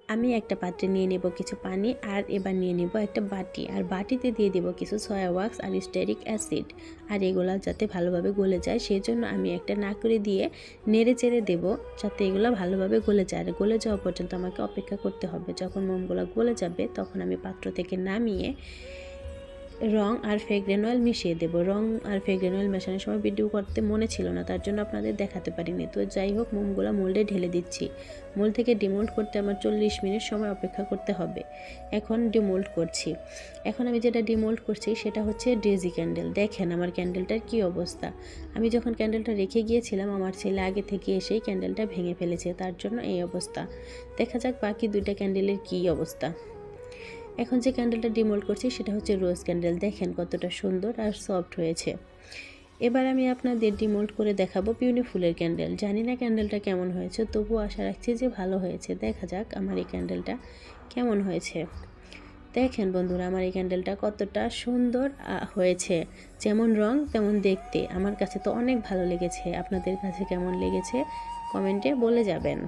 আমি একটা পাত্রে নিয়ে নেব কিছু পানি, আর এবার নিয়ে নেব একটা বাটি, আর বাটিতে দিয়ে দেব কিছু সয়া ওয়াক্স আর স্টেরিক অ্যাসিড। আর এগুলা যাতে ভালোভাবে গলে যায় সেই জন্য আমি একটা নাকুড়ি দিয়ে নেড়ে চেড়ে দেবো যাতে এগুলো ভালোভাবে গলে যায়। আর গলে যাওয়া পর্যন্ত আমাকে অপেক্ষা করতে হবে। যখন মোমগুলো গলে যাবে তখন আমি পাত্র থেকে নামিয়ে রং আর ফ্রেগরেন্স অয়েল মিশিয়ে দেবো। রং আর ফ্রেগরেন্স অয়েল মেশানোর সময় ভিডিও করতে মনে ছিল না, তার জন্য আপনাদের দেখাতে পারিনি। তো যাই হোক, মোমগুলো মোল্ডে ঢেলে দিচ্ছি। মোল্ড থেকে ডিমোল্ড করতে আমার 40 মিনিট সময় অপেক্ষা করতে হবে। এখন ডিমোল্ড করছি। এখন আমি যেটা ডিমোল্ড করছি সেটা হচ্ছে ডেজি ক্যান্ডেল। দেখেন আমার ক্যান্ডেলটার কী অবস্থা। আমি যখন ক্যান্ডেলটা রেখে গিয়েছিলাম আমার ছেলে আগে থেকে এসেই ক্যান্ডেলটা ভেঙে ফেলেছে, তার জন্য এই অবস্থা। দেখা যাক বাকি দুইটা ক্যান্ডেলের কী অবস্থা। এখন যে ক্যান্ডেলটা ডিমোল্ড করছি সেটা হচ্ছে রোজ ক্যান্ডেল। দেখেন কতটা সুন্দর আর সফট হয়েছে। এবার আমি আপনাদের ডিমোল্ড করে দেখাবো পিওনি ফুলের ক্যান্ডেল। জানি না ক্যান্ডেলটা কেমন হয়েছে, তবুও আশা রাখছি যে ভালো হয়েছে। দেখা যাক আমার এই ক্যান্ডেলটা কেমন হয়েছে। দেখেন বন্ধুরা আমার এই ক্যান্ডেলটা কতটা সুন্দর হয়েছে, যেমন রং তেমন দেখতে। আমার কাছে তো অনেক ভালো লেগেছে। আপনাদের কাছে কেমন লেগেছে কমেন্টে বলে যাবেন।